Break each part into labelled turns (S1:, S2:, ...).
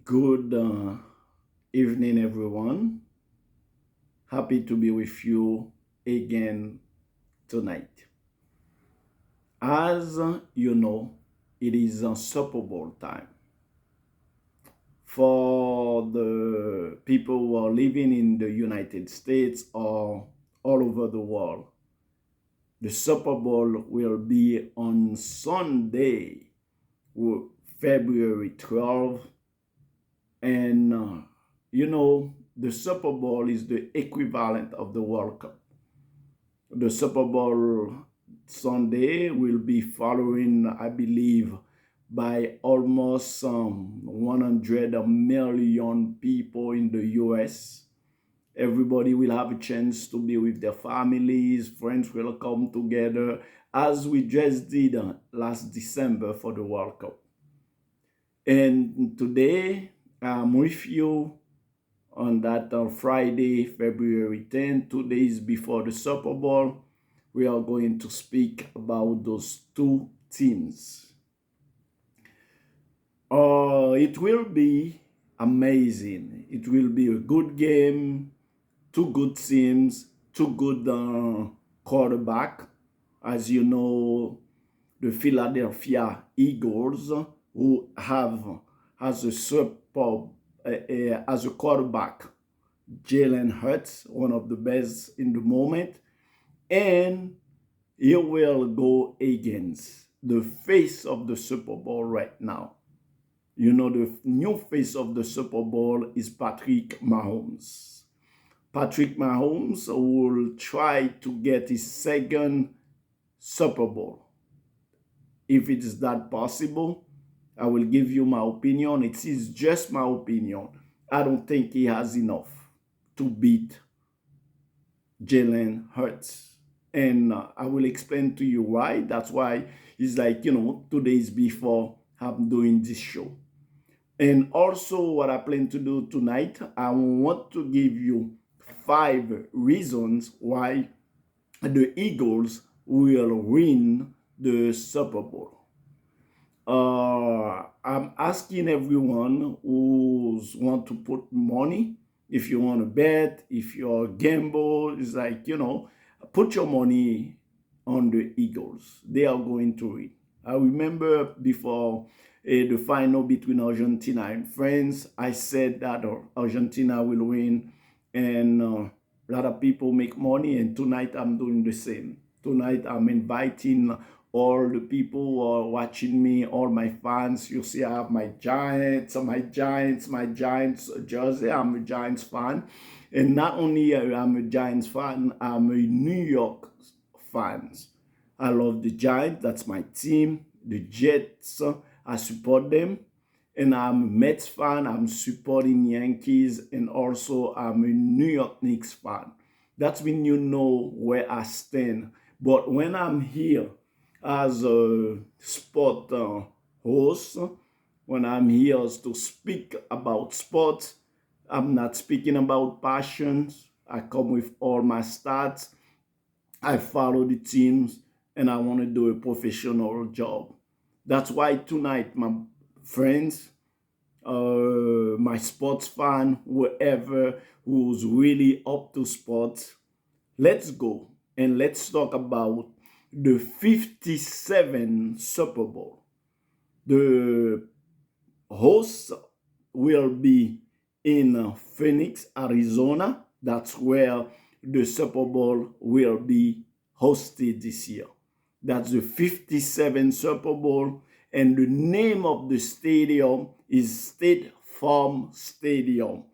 S1: Good evening, everyone. Happy to be with you again tonight. As you know, it is a Super Bowl time. For the people who are living in the United States or all over the world, the Super Bowl will be on Sunday, February 12th. And the Super Bowl is the equivalent of the World Cup. The Super Bowl Sunday will be following, I believe, by almost 100 million people in the US. Everybody will have a chance to be with their families, friends will come together, as we just did last December for the World Cup. And today, I'm with you on that Friday, February 10th, 2 days before the Super Bowl. We are going to speak about those two teams. It will be amazing. It will be a good game, two good teams, two good quarterback. As you know, the Philadelphia Eagles, who has as a quarterback, Jalen Hurts, one of the best in the moment, and he will go against the face of the Super Bowl right now. You know, the new face of the Super Bowl is Patrick Mahomes. Patrick Mahomes will try to get his second Super Bowl. If it is that possible, I will give you my opinion. It is just my opinion. I don't think he has enough to beat Jalen Hurts. And I will explain to you why. That's why it's like, 2 days before I'm doing this show. And also what I plan to do tonight, I want to give you 5 reasons why the Eagles will win the Super Bowl. I'm asking everyone who's want to put money, if you want to bet, if you're gamble, it's like, put your money on the Eagles. They are going to win. I remember before the final between Argentina and France, I said that Argentina will win, and a lot of people make money, and tonight I'm doing the same. Tonight I'm inviting all the people who are watching me, all my fans. You see, I have my Giants jersey. I'm a Giants fan. And not only I'm a Giants fan, I'm a New York fan. I love the Giants. That's my team. The Jets, I support them. And I'm a Mets fan. I'm supporting Yankees. And also, I'm a New York Knicks fan. That's when you know where I stand. But when I'm here as a sport host, when I'm here to speak about sports, I'm not speaking about passions. I come with all my stats. I follow the teams, and I want to do a professional job. That's why tonight, my friends, my sports fan, whoever who's really up to sports, let's go and let's talk about the 57 Super Bowl. The host will be in Phoenix, Arizona. That's where the Super Bowl will be hosted this year. That's the 57 Super Bowl, and the name of the stadium is State Farm Stadium.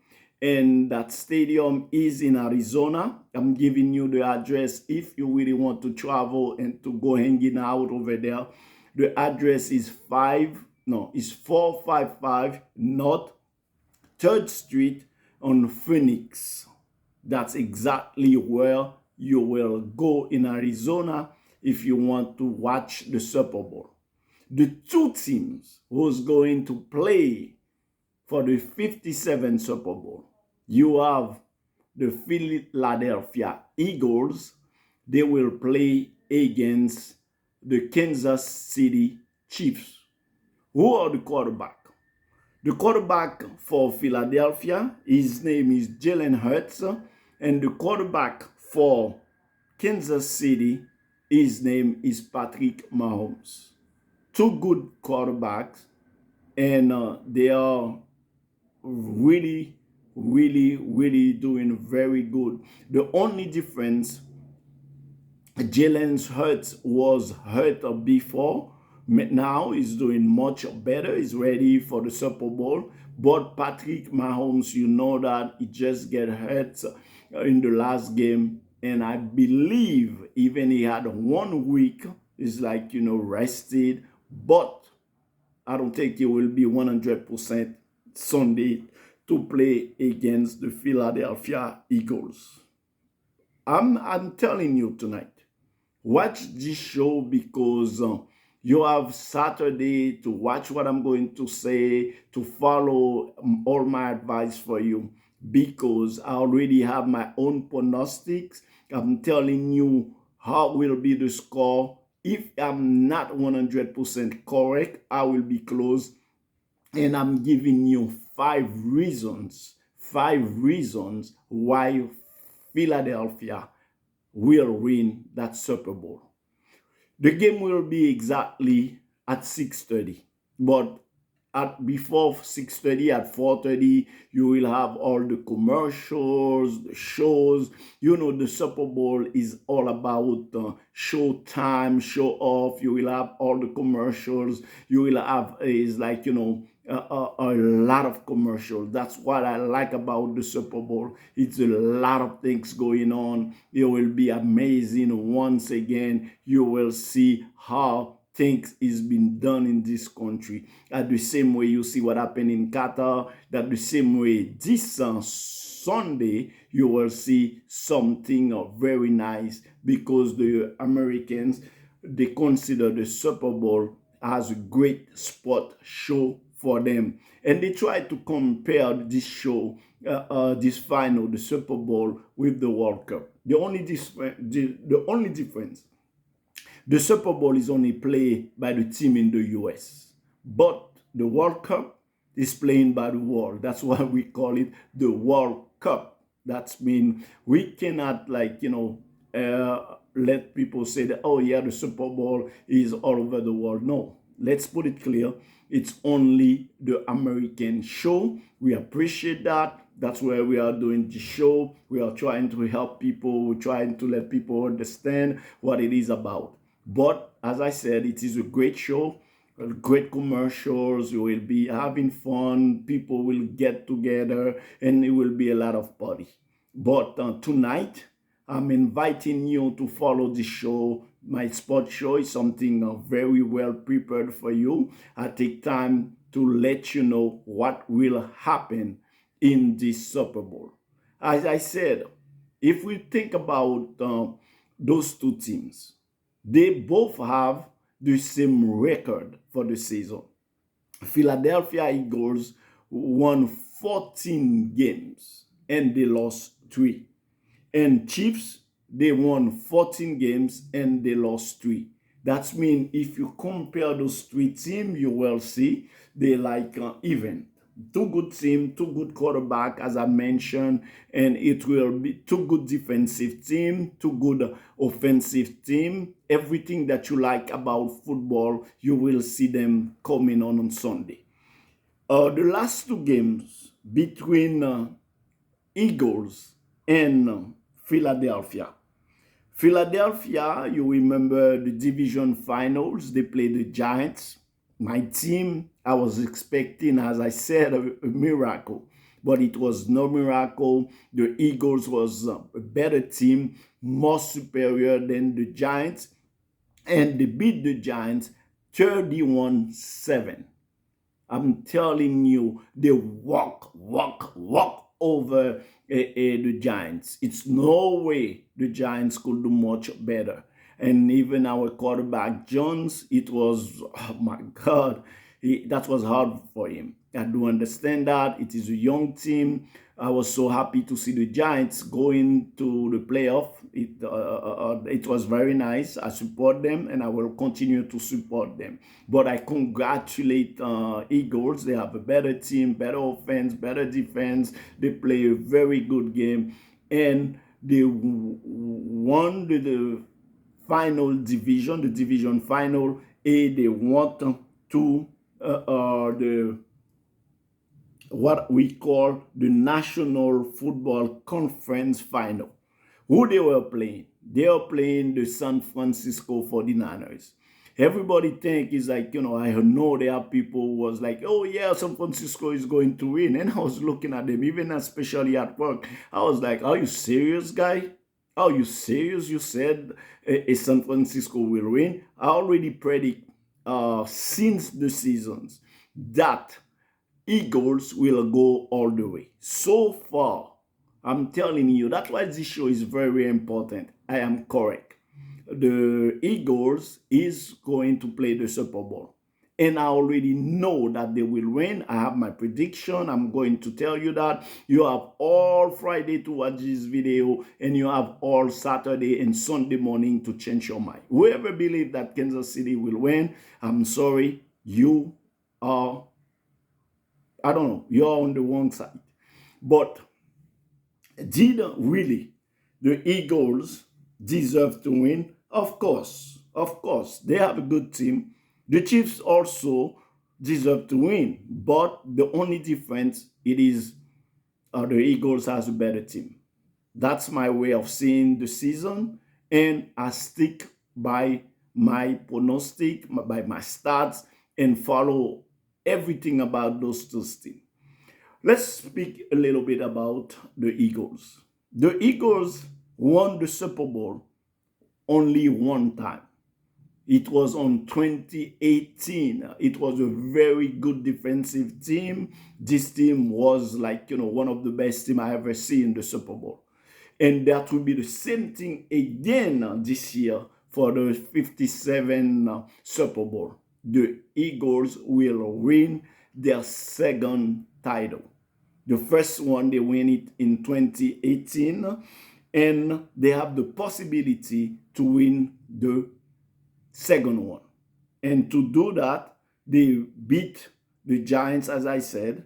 S1: And that stadium is in Arizona. I'm giving you the address if you really want to travel and to go hanging out over there. The address is 455 North 3rd Street on Phoenix. That's exactly where you will go in Arizona if you want to watch the Super Bowl. The two teams who's going to play for the 57 Super Bowl, you have the Philadelphia Eagles. They will play against the Kansas City Chiefs. Who are the quarterback? The quarterback for Philadelphia, his name is Jalen Hurts, and the quarterback for Kansas City, his name is Patrick Mahomes. Two good quarterbacks, and they are really, really doing very good. The only difference, Jalen Hurts was hurt before. Now he's doing much better. He's ready for the Super Bowl. But Patrick Mahomes, you know that he just get hurt in the last game. And I believe even he had 1 week, is like, rested. But I don't think he will be 100% Sunday to play against the Philadelphia Eagles. I'm telling you tonight, watch this show because you have Saturday to watch what I'm going to say, to follow all my advice for you, because I already have my own pronostics. I'm telling you how will be the score. If I'm not 100% correct, I will be close. And I'm giving you 5 reasons why Philadelphia will win that Super Bowl. The game will be exactly at 6:30, but before 6:30, at 4:30, you will have all the commercials, the shows. The Super Bowl is all about show time, show off. You will have all the commercials. You will have, is like, a lot of commercials. That's what I like about the Super Bowl. It's a lot of things going on. It will be amazing. Once again, you will see how things is being done in this country. At the same way you see what happened in Qatar, that the same way this Sunday you will see something very nice, because the Americans, they consider the Super Bowl as a great sport show for them, and they try to compare this show, this final, the Super Bowl, with the World Cup. The only difference, the Super Bowl is only played by the team in the US, but the World Cup is played by the world. That's why we call it the World Cup. That means we cannot, let people say that, oh yeah, the Super Bowl is all over the world. No, let's put it clear. It's only the American show. We appreciate that. That's why we are doing the show. We are trying to help people. We're trying to let people understand what it is about. But as I said, it is a great show, great commercials. You will be having fun. People will get together, and it will be a lot of party. But tonight, I'm inviting you to follow the show. My sports show is something very well prepared for you. I take time to let you know what will happen in this Super Bowl. As I said, if we think about those two teams, they both have the same record for the season. Philadelphia Eagles won 14 games and they lost 3. And Chiefs, they won 14 games and they lost 3. That means if you compare those 3 teams, you will see they like even. 2 good teams, 2 good quarterback, as I mentioned, and it will be 2 good defensive team, 2 good offensive team. Everything that you like about football, you will see them coming on Sunday. The last 2 games between Eagles and Philadelphia. Philadelphia, you remember the division finals, they played the Giants. My team, I was expecting, as I said, a miracle, but it was no miracle. The Eagles was a better team, more superior than the Giants, and they beat the Giants 31-7. I'm telling you, they walk over the Giants. It's no way the Giants could do much better. And even our quarterback Jones, it was, oh my God, that was hard for him. I do understand that. It is a young team. I was so happy to see the Giants going to the playoff. It was very nice. I support them and I will continue to support them. But I congratulate Eagles. They have a better team, better offense, better defense. They play a very good game. And they won the final division, the division final A. They went to the what we call the National Football Conference final. Who they were playing? They were playing the San Francisco 49ers. Everybody think is like, I know there are people who was like, oh yeah, San Francisco is going to win. And I was looking at them, even especially at work. I was like, are you serious, guy? Are you serious? You said San Francisco will win? I already predict since the seasons that Eagles will go all the way. So far, I'm telling you, that's why this show is very important. I am correct. The Eagles is going to play the Super Bowl. And I already know that they will win. I have my prediction. I'm going to tell you that. You have all Friday to watch this video, and you have all Saturday and Sunday morning to change your mind. Whoever believes that Kansas City will win, I'm sorry, you are, I don't know, you're on the wrong side. But did really the Eagles deserve to win? Of course. They have a good team. The Chiefs also deserve to win. But the only difference, it is the Eagles has a better team. That's my way of seeing the season. And I stick by my prognostic, by my stats, and follow everything about those two teams. Let's speak a little bit about the Eagles. The Eagles won the Super Bowl only one time. It was on 2018. It was a very good defensive team. This team was like, one of the best teams I ever seen in the Super Bowl. And that will be the same thing again this year for the 57 Super Bowl. The Eagles will win their second title. The first one, they win it in 2018, and they have the possibility to win the second one. And to do that, they beat the Giants, as I said,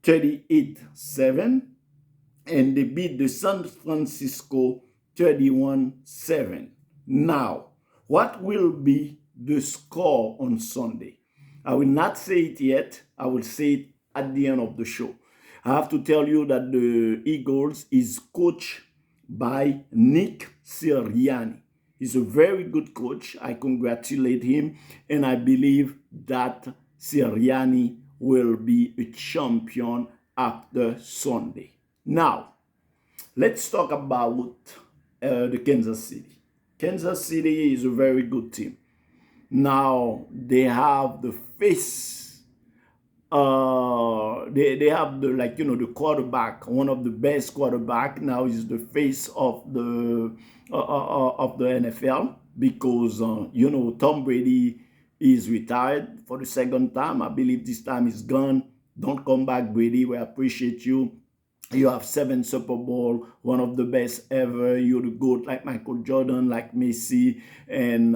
S1: 38-7, and they beat the San Francisco 31-7. Now, what will be the score on Sunday? I will not say it yet. I will say it at the end of the show. I have to tell you that the Eagles is coached by Nick Sirianni. He's a very good coach. I congratulate him, and I believe that Sirianni will be a champion after Sunday. Now, let's talk about the Kansas City. Kansas City is a very good team. Now, they have the face they have the quarterback, one of the best quarterback. Now is the face of the NFL because Tom Brady is retired for the second time. I believe this time is gone. Don't come back, Brady. We appreciate you. You have 7 Super Bowl, one of the best ever. You're the GOAT, like Michael Jordan, like Messi, and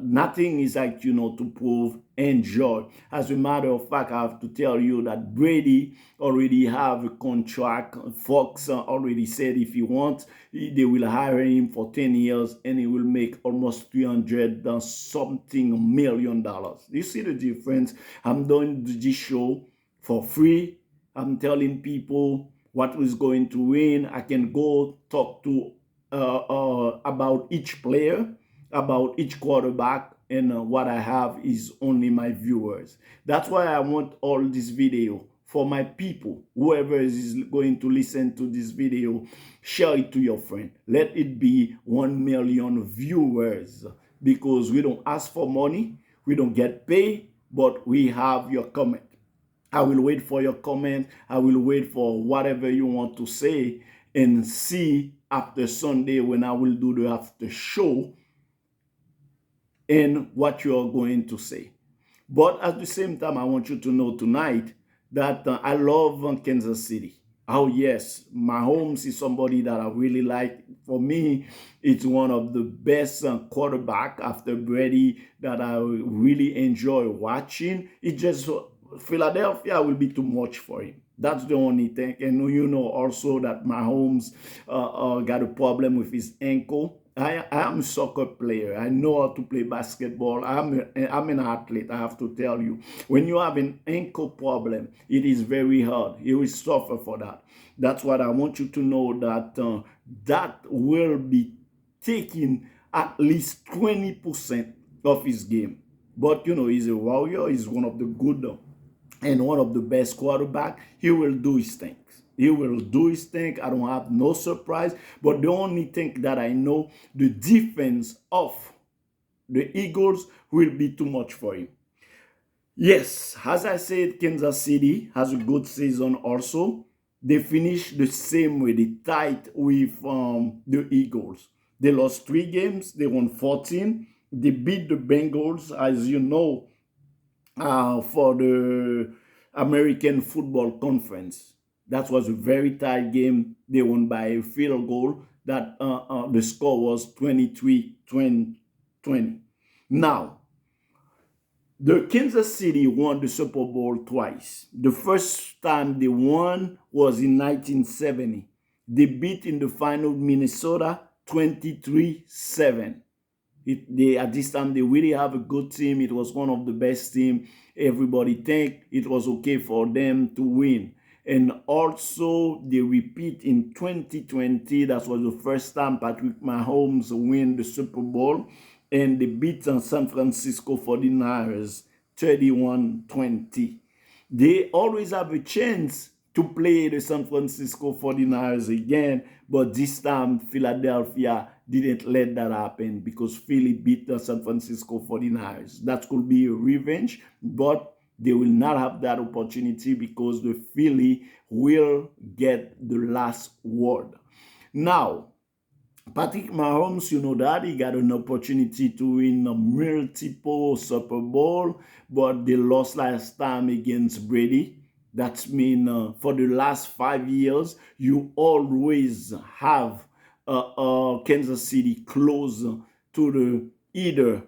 S1: nothing is like, to prove. Enjoy. As a matter of fact, I have to tell you that Brady already have a contract. Fox already said if he wants, they will hire him for 10 years and he will make almost $300 something million. You see the difference? I'm doing this show for free. I'm telling people what is going to win. I can go talk to about each player, about each quarterback, and what I have is only my viewers. That's why I want all this video for my people. Whoever is going to listen to this video, share it to your friend. Let it be 1 million viewers, because we don't ask for money, we don't get paid, but we have your comment. I will wait for your comment. I will wait for whatever you want to say, and see after Sunday when I will do the after show and what you are going to say. But at the same time, I want you to know tonight that I love Kansas City. Oh yes, Mahomes is somebody that I really like. For me, it's one of the best quarterback after Brady that I really enjoy watching. It just Philadelphia will be too much for him. That's the only thing. And you know also that Mahomes got a problem with his ankle. I am a soccer player. I know how to play basketball. I'm an athlete, I have to tell you. When you have an ankle problem, it is very hard. You will suffer for that. That's what I want you to know, that that will be taking at least 20% of his game. But you know, he's a warrior. He's one of the good and one of the best quarterback. He will do his things. He will do his thing. I don't have no surprise. But the only thing that I know, the defense of the Eagles will be too much for him. Yes, as I said, Kansas City has a good season also. They finished the same way. They tied with the Eagles. They lost 3 games. They won 14. They beat the Bengals, as you know, for the American Football Conference. That was a very tight game. They won by a field goal. That the score was 23-20. Now, the Kansas City won the Super Bowl twice. The first time they won was in 1970. They beat in the final Minnesota 23-7. At this time, they really have a good team. It was one of the best teams. Everybody think it was okay for them to win. And also, they repeat in 2020. That was the first time Patrick Mahomes win the Super Bowl. And they beat San Francisco 49ers 31-20. They always have a chance to play the San Francisco 49ers again, but this time Philadelphia didn't let that happen because Philly beat the San Francisco 49ers. That could be a revenge, but they will not have that opportunity because the Philly will get the last word. Now, Patrick Mahomes, you know that he got an opportunity to win a multiple Super Bowl, but they lost last time against Brady. That's mean for the last 5 years, you always have Kansas City close to the either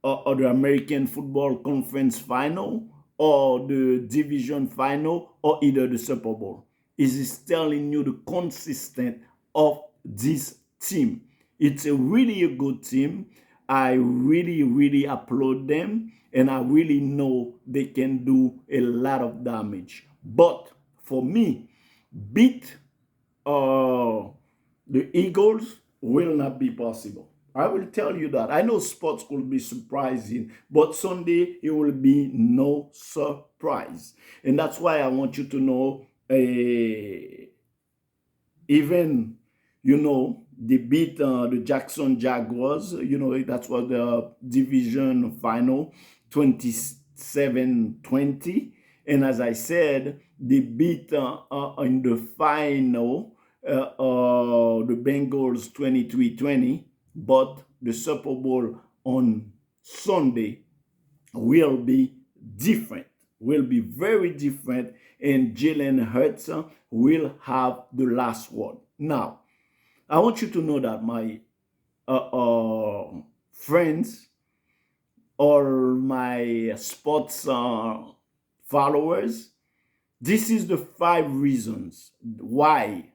S1: or the American Football Conference final or the division final or either the Super Bowl. It is telling you the consistent of this team. It's really a good team. I really applaud them, and I really know they can do a lot of damage. But for me, beat the Eagles will not be possible. I will tell you that. I know sports could be surprising, but Sunday it will be no surprise. And that's why I want you to know, even, you know, they beat the Jackson Jaguars. You know, that was the division final, 27-20. And as I said, they beat in the final the Bengals 23-20. But the Super Bowl on Sunday will be different, will be very different, and Jalen Hurts will have the last word. Now, I want you to know that my friends or my sports followers, this is the 5 reasons why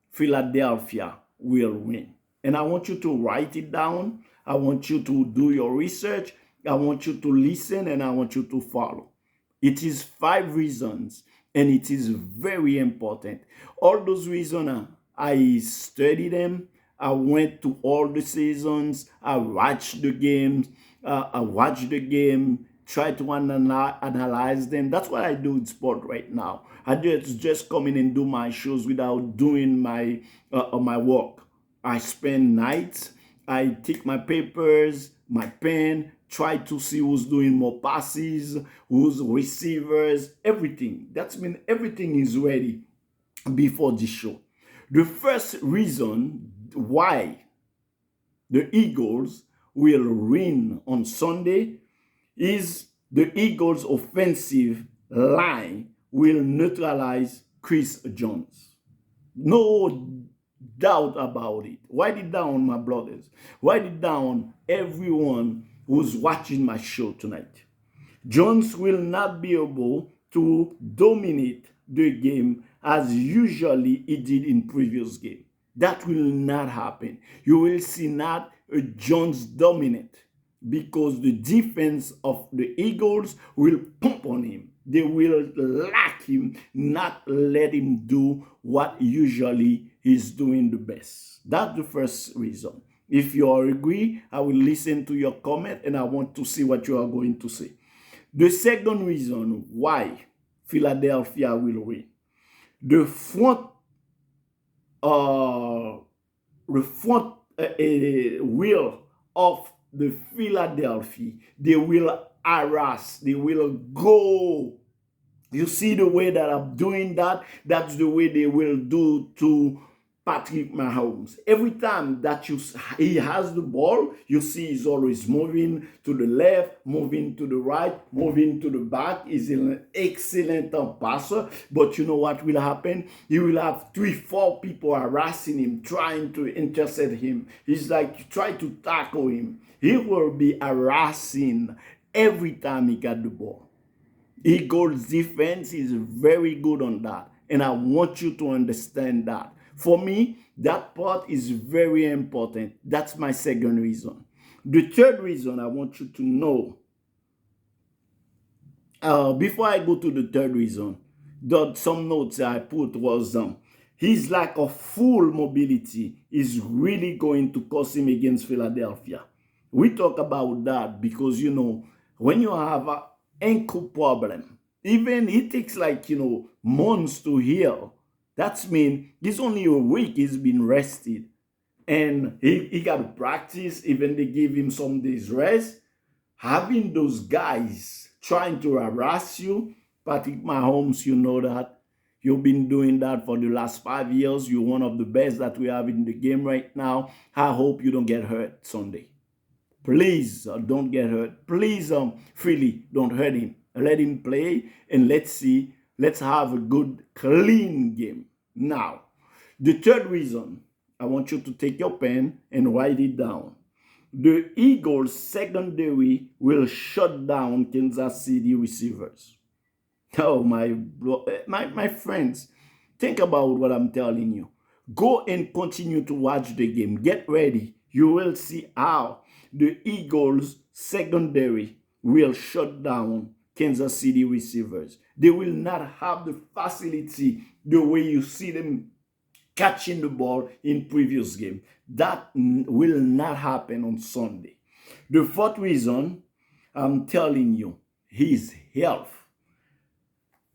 S1: Philadelphia will win. And I want you to write it down. I want you to do your research. I want you to listen, and I want you to follow. It is 5 reasons, and it is very important. All those reasons, I studied them. I went to all the seasons. I watched the games. Try to analyze them. That's what I do in sport right now. I just come in and do my shows without doing my work. I spend nights. I take my papers, my pen, try to see who's doing more passes, who's receivers, everything. That's mean everything is ready before the show. The first reason why the Eagles will win on Sunday is the Eagles' offensive line will neutralize Chris Jones. No doubt about it. Write it down, my brothers. Write it down, everyone who's watching my show tonight. Jones will not be able to dominate the game as usually he did in previous game. That will not happen. You will see not a Jones dominant because the defense of the Eagles will pump on him. They will lack him, not let him do what usually he's doing the best. That's the first reason. If you agree, I will listen to your comment and I want to see what you are going to say. The second reason why Philadelphia will win, the front wheel of the Philadelphia, they will harass, they will go. You see the way that I'm doing that? That's the way they will do to Patrick Mahomes. Every time that he has the ball, you see he's always moving to the left, moving to the right, moving to the back. He's an excellent passer. But you know what will happen? He will have 3-4 people harassing him, trying to intercept him. He's like, try to tackle him. He will be harassing every time he got the ball. Eagles defense is very good on that. And I want you to understand that. For me, that part is very important. That's my second reason. The third reason I want you to know, before I go to the third reason, some notes I put was his lack of full mobility is really going to cost him against Philadelphia. We talk about that because, you know, when you have an ankle problem, even it takes like, you know, months to heal. That means he's only a week he's been rested. And he got to practice, even they give him some days rest. Having those guys trying to harass you, Patrick Mahomes, you know that. You've been doing that for the last 5 years. You're one of the best that we have in the game right now. I hope you don't get hurt Sunday. Please don't get hurt. Please, Philly, don't hurt him. Let him play and let's see. Let's have a good, clean game. Now, the third reason, I want you to take your pen and write it down. The Eagles secondary will shut down Kansas City receivers. Oh, my friends, think about what I'm telling you. Go and continue to watch the game. Get ready. You will see how the Eagles secondary will shut down Kansas City receivers. They will not have the facility the way you see them catching the ball in previous game. That will not happen on Sunday. The fourth reason, I'm telling you, his health.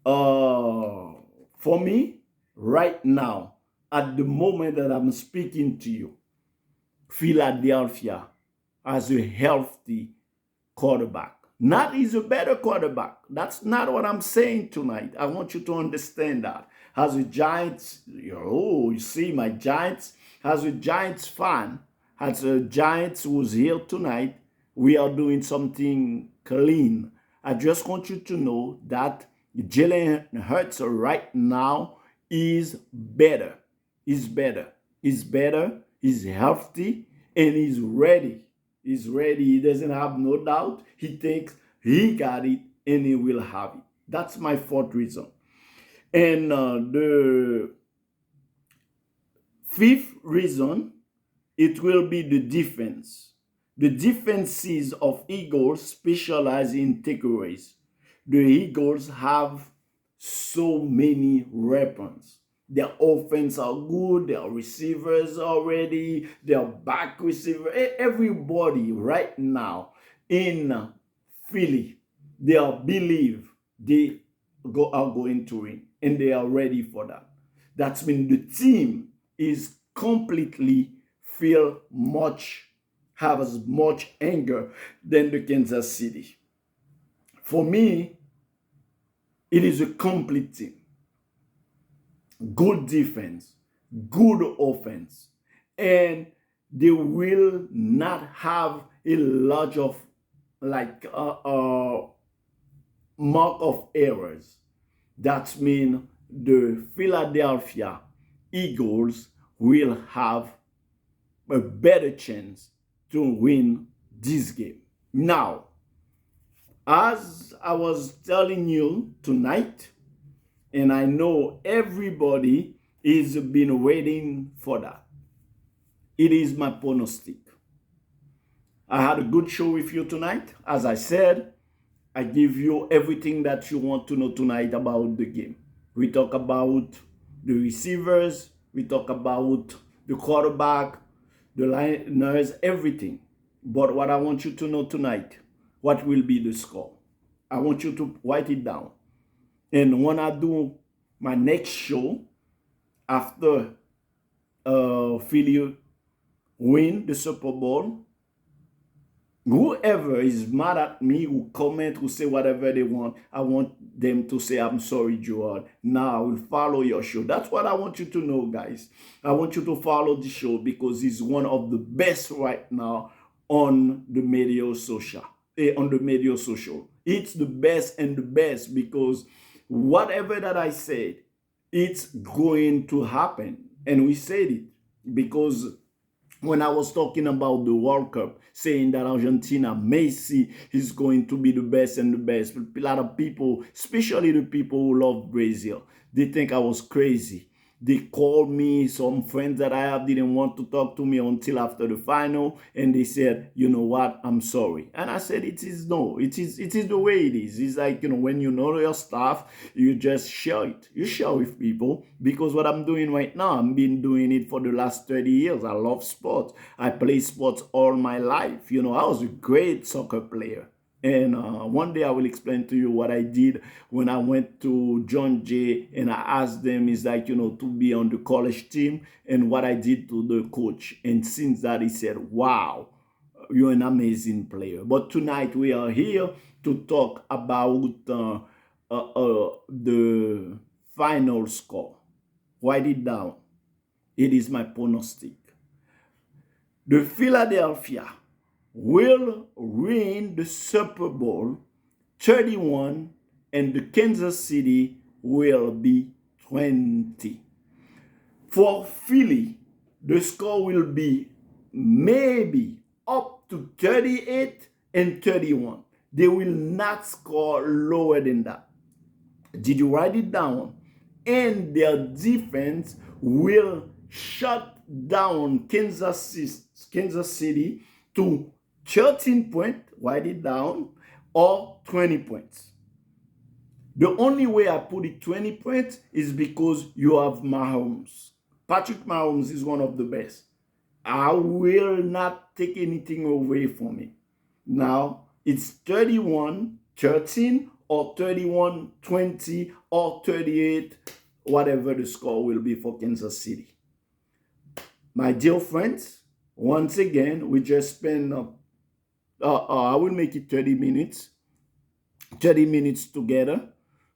S1: For me, right now, at the moment that I'm speaking to you, Philadelphia has a healthy quarterback. Not he's a better quarterback. That's not what I'm saying tonight. I want you to understand that. As a Giants, you see my Giants, as a Giants fan, as a Giants who's here tonight, we are doing something clean. I just want you to know that Jalen Hurts right now is better. He's better. He's better. He's healthy and he's ready. He's ready. He doesn't have no doubt. He thinks he got it and he will have it. That's my fourth reason. And the fifth reason, it will be the defense. The defenses of Eagles specialize in takeaways. The Eagles have so many weapons. Their offense are good, their receivers are ready, their back receiver, everybody right now in Philly, they believe they are going to win and they are ready for that. That's mean the team is completely have as much anger than the Kansas City. For me, it is a complete team. Good defense, good offense, and they will not have a lot of mark of errors. That means the Philadelphia Eagles will have a better chance to win this game. Now, as I was telling you tonight, and I know everybody is been waiting for that. It is my pronostic. I had a good show with you tonight. As I said, I give you everything that you want to know tonight about the game. We talk about the receivers, we talk about the quarterback, the liners, everything. But what I want you to know tonight, what will be the score? I want you to write it down. And when I do my next show, after Philly win the Super Bowl, whoever is mad at me, who comment, who say whatever they want, I want them to say, I'm sorry, Gerard. Now I will follow your show. That's what I want you to know, guys. I want you to follow the show because it's one of the best right now on the media social. It's the best and the best because whatever that I said, it's going to happen. And we said it because when I was talking about the World Cup, saying that Argentina, Messi is going to be the best and the best, a lot of people, especially the people who love Brazil, they think I was crazy. They called me, some friends that I have didn't want to talk to me until after the final, and they said, you know what, I'm sorry. And I said, it is the way it is. It's like, when you know your stuff, you just share it. You share with people, because what I'm doing right now, I've been doing it for the last 30 years. I love sports. I play sports all my life. I was a great soccer player. And one day I will explain to you what I did when I went to John Jay and I asked them, to be on the college team, and what I did to the coach. And since that, he said, wow, you're an amazing player. But tonight we are here to talk about the final score. Write it down. It is my pronostic. The Philadelphia will win the Super Bowl 31, and the Kansas City will be 20. For Philly, the score will be maybe up to 38 and 31. They will not score lower than that. Did you write it down? And their defense will shut down Kansas City to 13 points, write it down, or 20 points. The only way I put it 20 points is because you have Mahomes. Patrick Mahomes is one of the best. I will not take anything away from him. Now, it's 31-13 or 31-20 or 38, whatever the score will be for Kansas City. My dear friends, once again, we just spent, I will make it 30 minutes. 30 minutes together.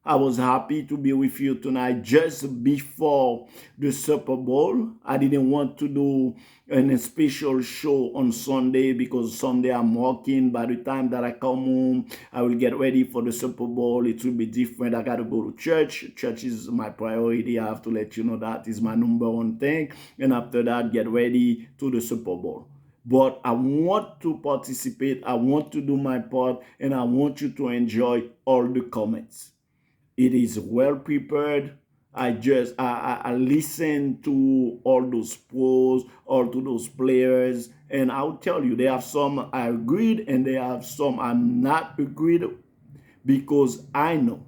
S1: I was happy to be with you tonight just before the Super Bowl. I didn't want to do a special show on Sunday because Sunday I'm working. By the time that I come home, I will get ready for the Super Bowl. It will be different. I got to go to church. Church is my priority. I have to let you know that is my number one thing. And after that, get ready to the Super Bowl. But I want to participate. I want to do my part. And I want you to enjoy all the comments. It is well prepared. I listen to all those pros, all to those players, and I'll tell you, there are some I agreed and there are some I'm not agreed, because I know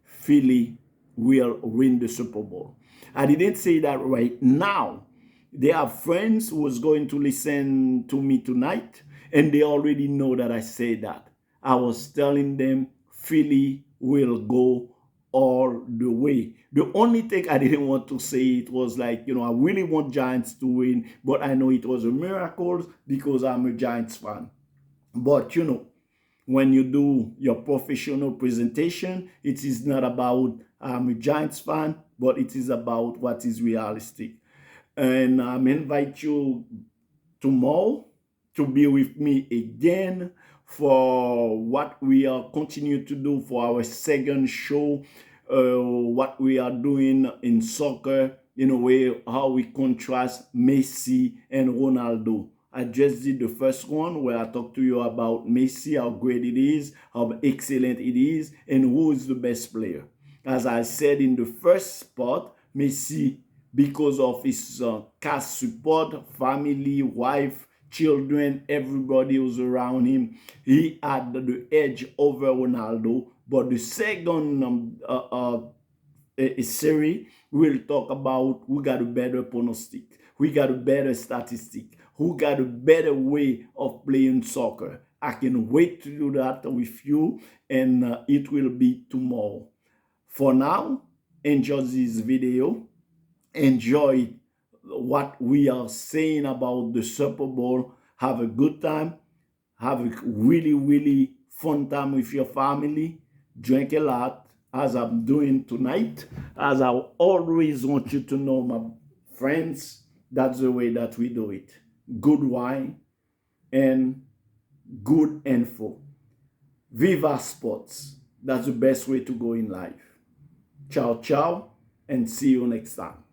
S1: Philly will win the Super Bowl. I didn't say that right now. There are friends who is going to listen to me tonight, and they already know that I said that. I was telling them Philly will go all the way. The only thing I didn't want to say, it was like, I really want Giants to win, but I know it was a miracle because I'm a Giants fan. But when you do your professional presentation, it is not about I'm a Giants fan, but it is about what is realistic. And I invite you tomorrow to be with me again for what we are continue to do for our second show what we are doing in soccer, in a way, how we contrast Messi and Ronaldo. I just did the first one where I talked to you about Messi, how great it is, how excellent it is, and who is the best player. As I said in the first part, Messi, because of his cast support, family, wife, children, everybody was around him, he had the edge over Ronaldo. But the second series will talk about who got a better prognostic, who got a better statistic, who got a better way of playing soccer. I can wait to do that with you, and it will be tomorrow. For now, enjoy this video. Enjoy what we are saying about the Super Bowl. Have a good time. Have a really, really fun time with your family. Drink a lot, as I'm doing tonight. As I always want you to know, my friends, that's the way that we do it. Good wine and good info. Viva Sports. That's the best way to go in life. Ciao, ciao, and see you next time.